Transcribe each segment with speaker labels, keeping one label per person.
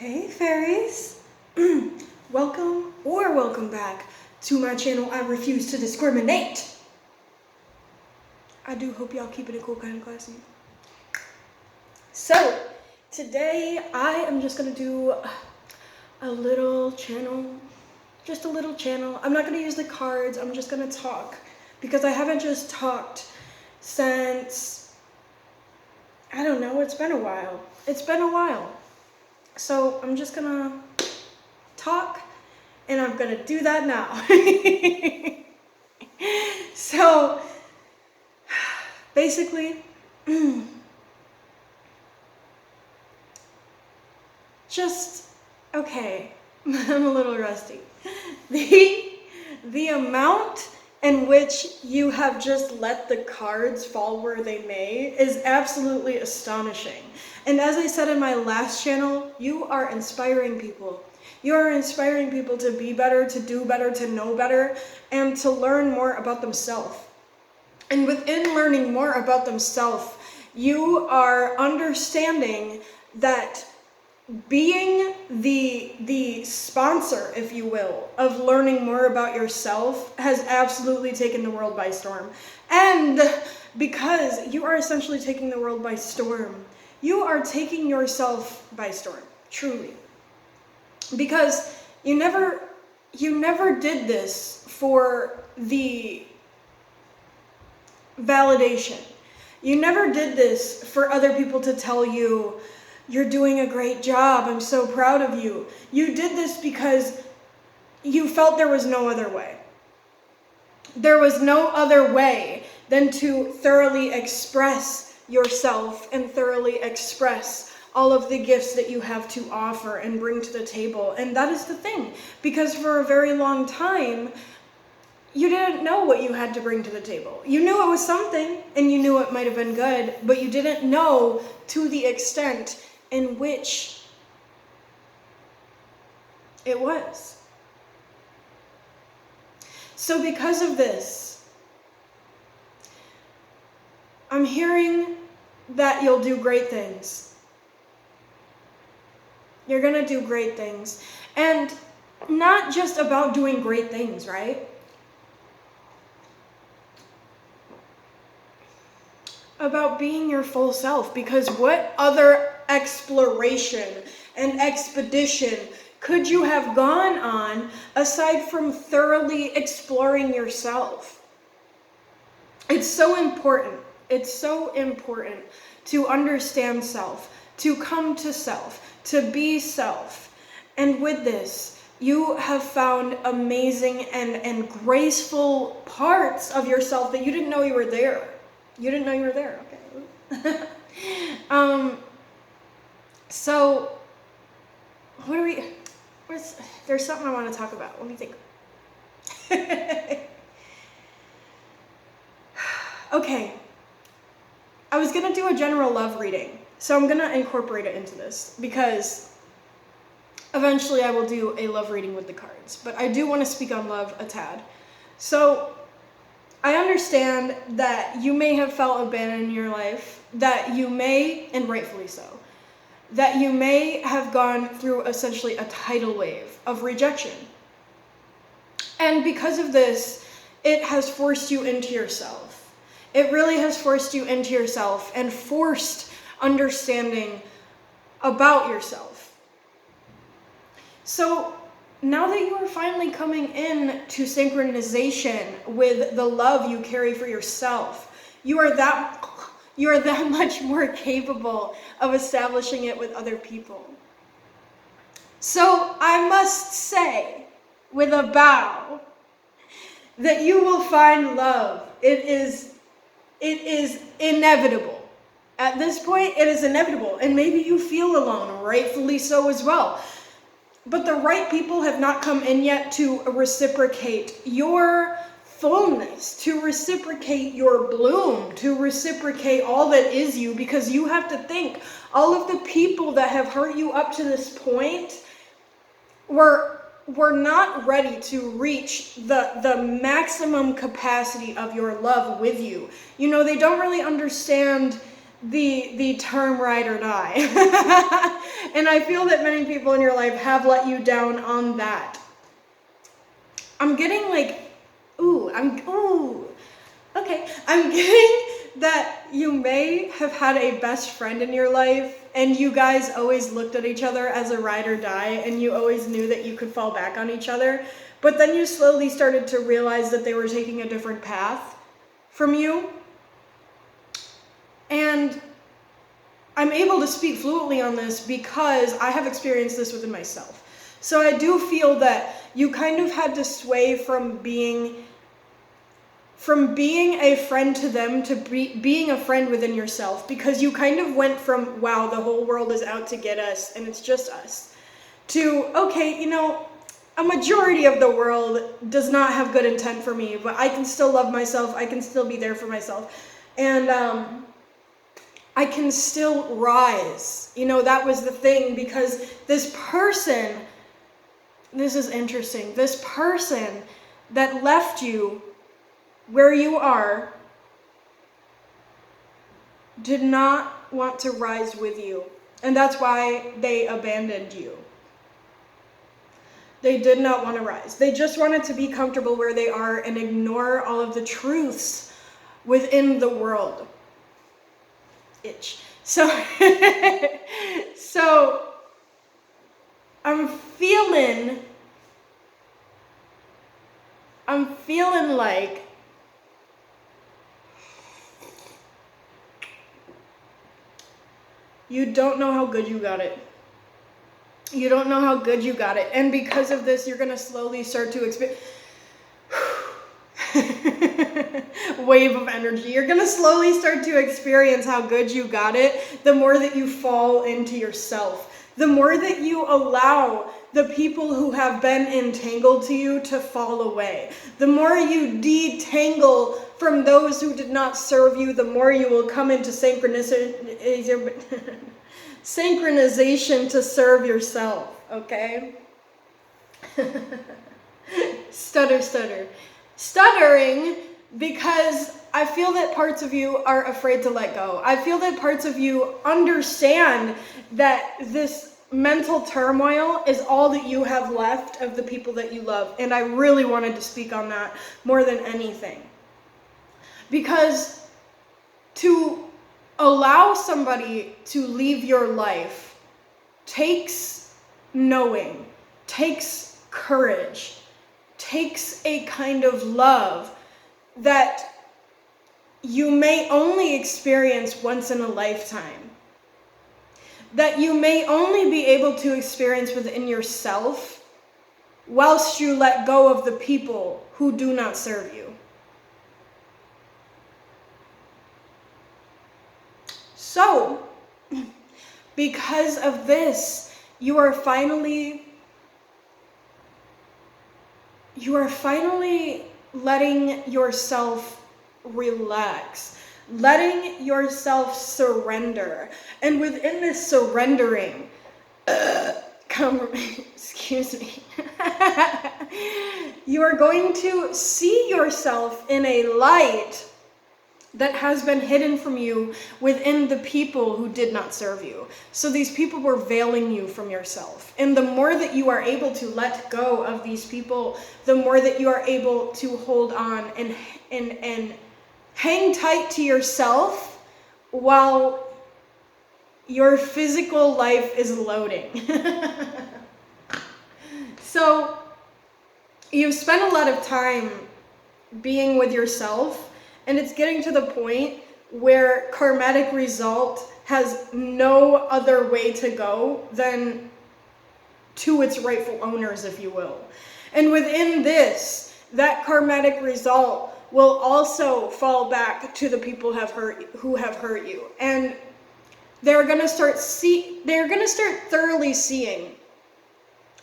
Speaker 1: Hey fairies! Welcome back to my channel. I refuse to discriminate. I do hope y'all keeping it cool, kind of classy. So, today I am just gonna do a little channel. Just a little channel. I'm not gonna use the cards, I'm just gonna talk. Because I haven't just talked since, I don't know, it's been a while. So I'm just gonna talk, and I'm gonna do that now. So basically, okay, I'm a little rusty. The amount in which you have just let the cards fall where they may is absolutely astonishing. And as I said in my last channel, you are inspiring people. You are inspiring people to be better, to do better, to know better, and to learn more about themselves. And within learning more about themselves, you are understanding that being the sponsor, if you will, of learning more about yourself has absolutely taken the world by storm. And because you are essentially taking the world by storm, you are taking yourself by storm, truly. Because you never did this for the validation. You never did this for other people to tell you, "You're doing a great job, I'm so proud of you." You did this because you felt there was no other way. There was no other way than to thoroughly express yourself and thoroughly express all of the gifts that you have to offer and bring to the table. And that is the thing, because for a very long time, you didn't know what you had to bring to the table. You knew it was something, and you knew it might have been good, but you didn't know to the extent in which it was. So because of this, I'm hearing that you'll do great things. You're gonna do great things. And not just about doing great things, right? About being your full self, because what other exploration and expedition could you have gone on aside from thoroughly exploring yourself? It's so important. It's so important to understand self, to come to self, to be self. And with this, you have found amazing and graceful parts of yourself that you didn't know you were there. You didn't know you were there, okay. So, there's something I want to talk about. Let me think. Okay. I was going to do a general love reading, so I'm going to incorporate it into this, because eventually I will do a love reading with the cards, but I do want to speak on love a tad. So, I understand that you may have felt abandoned in your life, that you may, and rightfully so, that you may have gone through essentially a tidal wave of rejection. And because of this, it has forced you into yourself. It really has forced you into yourself and forced understanding about yourself. So now that you are finally coming in to synchronization with the love you carry for yourself, you are that much more capable of establishing it with other people. So I must say, with a bow, that you will find love. It is inevitable. At this point, it is inevitable. And maybe you feel alone, rightfully so as well. But the right people have not come in yet to reciprocate your fullness, to reciprocate your bloom, to reciprocate all that is you, because you have to think, all of the people that have hurt you up to this point were not ready to reach the maximum capacity of your love with you. You know, they don't really understand the term ride or die. And I feel that many people in your life have let you down on that. I'm getting like, okay. I'm getting that you may have had a best friend in your life and you guys always looked at each other as a ride or die and you always knew that you could fall back on each other. But then you slowly started to realize that they were taking a different path from you. And I'm able to speak fluently on this because I have experienced this within myself. So I do feel that you kind of had to sway from being a friend to them to being a friend within yourself, because you kind of went from, wow, the whole world is out to get us and it's just us, to, okay, you know, a majority of the world does not have good intent for me, but I can still love myself, I can still be there for myself, and I can still rise. You know, that was the thing, because this person, this is interesting, this person that left you where you are did not want to rise with you. And that's why they abandoned you. They did not want to rise. They just wanted to be comfortable where they are and ignore all of the truths within the world. Itch. So, so I'm feeling like you don't know how good you got it. You don't know how good you got it. And because of this, you're going to slowly start to experience wave of energy. You're going to slowly start to experience how good you got it the more that you fall into yourself. The more that you allow the people who have been entangled to you to fall away. The more you detangle from those who did not serve you, the more you will come into synchronization to serve yourself, okay? Stuttering because I feel that parts of you are afraid to let go. I feel that parts of you understand that this mental turmoil is all that you have left of the people that you love. And I really wanted to speak on that more than anything. Because to allow somebody to leave your life takes knowing, takes courage, takes a kind of love that you may only experience once in a lifetime, that you may only be able to experience within yourself whilst you let go of the people who do not serve you. So, because of this, you are finally letting yourself relax, letting yourself surrender. And within this surrendering, excuse me, you are going to see yourself in a light that has been hidden from you within the people who did not serve you. So these people were veiling you from yourself. And the more that you are able to let go of these people, the more that you are able to hold on and hang tight to yourself while your physical life is loading. So you've spent a lot of time being with yourself, and it's getting to the point where karmatic result has no other way to go than to its rightful owners, if you will. And within this, that karmatic result will also fall back to the people who have hurt you. And they're going to start thoroughly seeing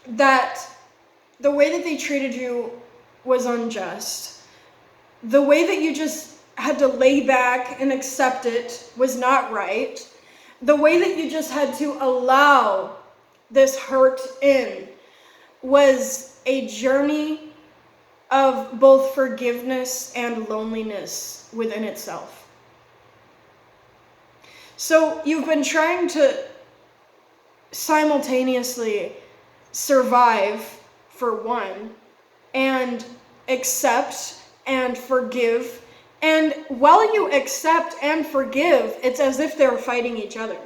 Speaker 1: that the way that they treated you was unjust. The way that you just had to lay back and accept it was not right. The way that you just had to allow this hurt in was a journey of both forgiveness and loneliness within itself. So you've been trying to simultaneously survive, for one, and accept and forgive. And while you accept and forgive, it's as if they're fighting each other.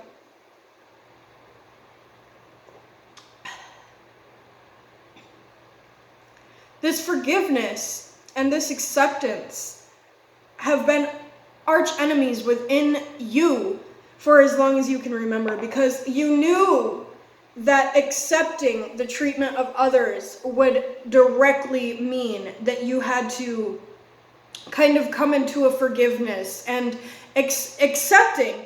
Speaker 1: This forgiveness and this acceptance have been arch enemies within you for as long as you can remember, because you knew that accepting the treatment of others would directly mean that you had to kind of come into a forgiveness, and accepting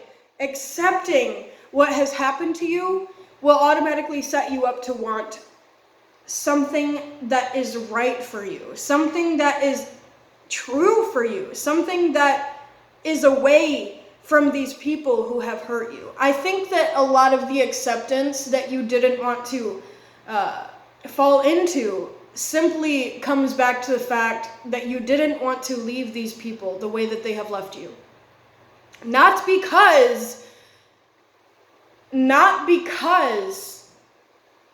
Speaker 1: what has happened to you will automatically set you up to want something that is right for you, something that is true for you, something that is away from these people who have hurt you. I think that a lot of the acceptance that you didn't want to fall into simply comes back to the fact that you didn't want to leave these people the way that they have left you. Not because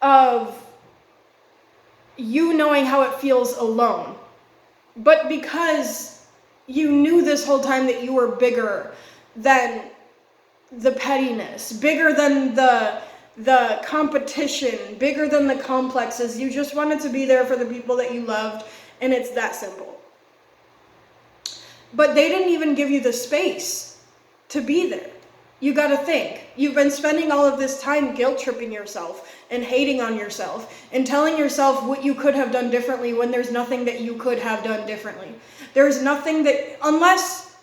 Speaker 1: of you knowing how it feels alone, but because you knew this whole time that you were bigger than the pettiness, bigger than the competition, bigger than the complexes. You just wanted to be there for the people that you loved, and it's that simple. But they didn't even give you the space to be there. You gotta think. You've been spending all of this time guilt tripping yourself and hating on yourself and telling yourself what you could have done differently when there's nothing that you could have done differently. There's nothing that, unless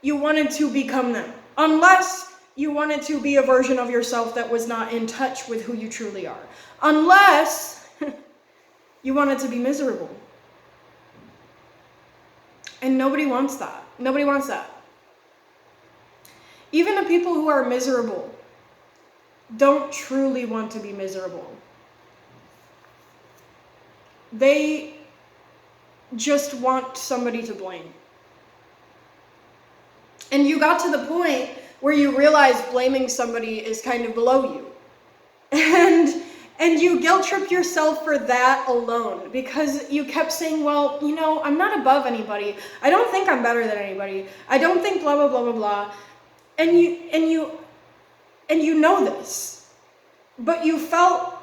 Speaker 1: you wanted to become them, unless you wanted to be a version of yourself that was not in touch with who you truly are, unless you wanted to be miserable. And nobody wants that. Nobody wants that. Even the people who are miserable don't truly want to be miserable. They just want somebody to blame. And you got to the point where you realize blaming somebody is kind of below you. And you guilt trip yourself for that alone, because you kept saying, well, you know, I'm not above anybody. I don't think I'm better than anybody. I don't think blah, blah, blah, blah, blah. And you know this, but you felt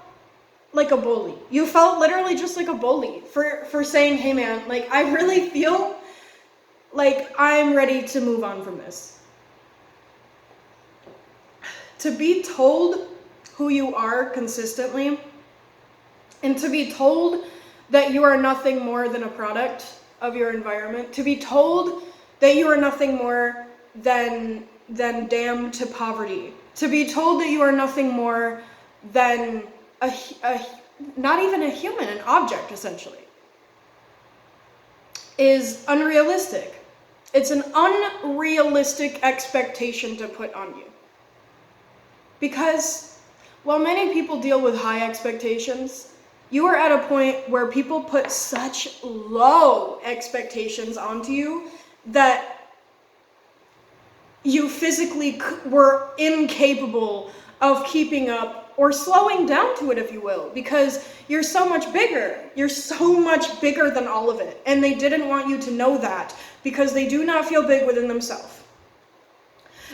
Speaker 1: like a bully. You felt literally just like a bully for saying, hey man, like I really feel like I'm ready to move on from this. To be told who you are consistently, and to be told that you are nothing more than a product of your environment, to be told that you are nothing more than damned to poverty, to be told that you are nothing more than not even a human, an object essentially, is unrealistic. It's an unrealistic expectation to put on you. Because while many people deal with high expectations, you are at a point where people put such low expectations onto you that you physically were incapable of keeping up or slowing down to it, if you will, because you're so much bigger. You're so much bigger than all of it. And they didn't want you to know that, because they do not feel big within themselves.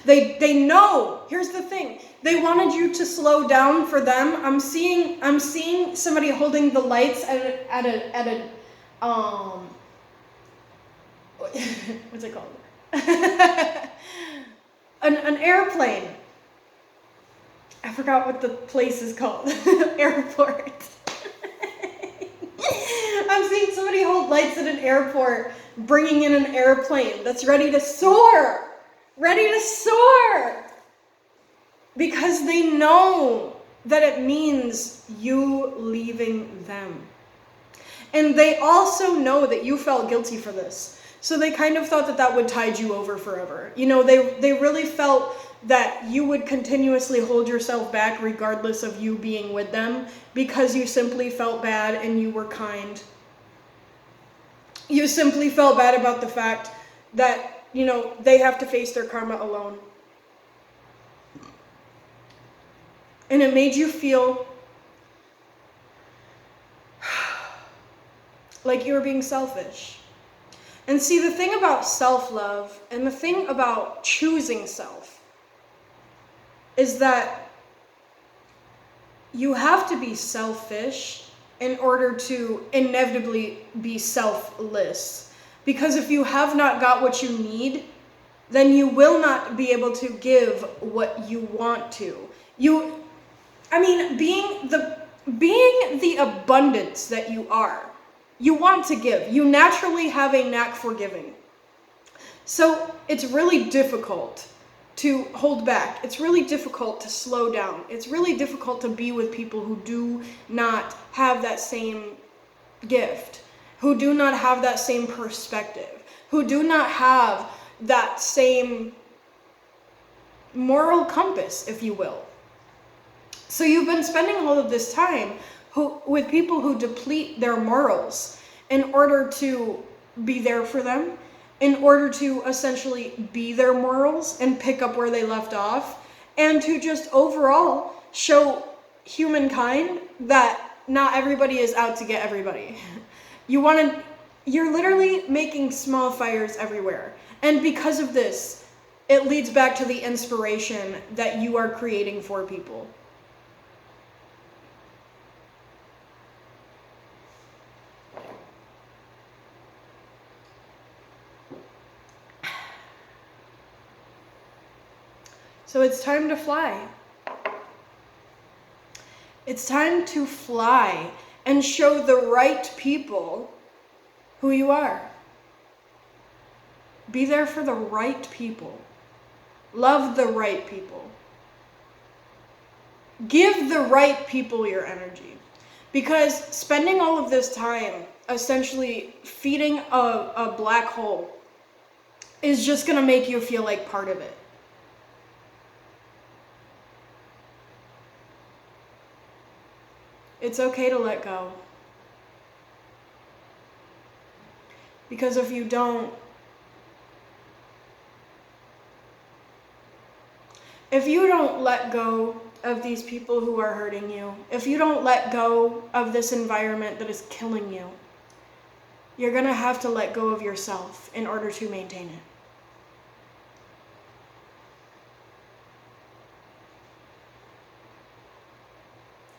Speaker 1: They know, here's the thing, they wanted you to slow down for them. I'm seeing somebody holding the lights at a what's it called? an airplane. I forgot what the place is called. Airport. I'm seeing somebody hold lights at an airport, bringing in an airplane that's ready to soar. Ready to soar. Because they know that it means you leaving them. And they also know that you felt guilty for this. So they kind of thought that that would tide you over forever. You know, they really felt that you would continuously hold yourself back regardless of you being with them, because you simply felt bad and you were kind. You simply felt bad about the fact that, you know, they have to face their karma alone. and it made you feel like you were being selfish. And see, the thing about self-love and the thing about choosing self is that you have to be selfish in order to inevitably be selfless. Because if you have not got what you need, then you will not be able to give what you want to. Being the abundance that you are, you want to give. You naturally have a knack for giving. So it's really difficult to hold back. It's really difficult to slow down. It's really difficult to be with people who do not have that same gift, who do not have that same perspective, who do not have that same moral compass, if you will. So you've been spending all of this time with people who deplete their morals in order to be there for them, in order to essentially be their morals and pick up where they left off, and to just overall show humankind that not everybody is out to get everybody. You're literally making small fires everywhere. And because of this, it leads back to the inspiration that you are creating for people. So it's time to fly. It's time to fly and show the right people who you are. Be there for the right people. Love the right people. Give the right people your energy. Because spending all of this time essentially feeding a black hole is just going to make you feel like part of it. It's okay to let go. Because if you don't let go of these people who are hurting you, if you don't let go of this environment that is killing you, you're going to have to let go of yourself in order to maintain it.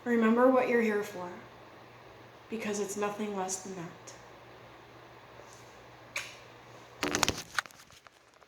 Speaker 1: Remember what you're here for, because it's nothing less than that.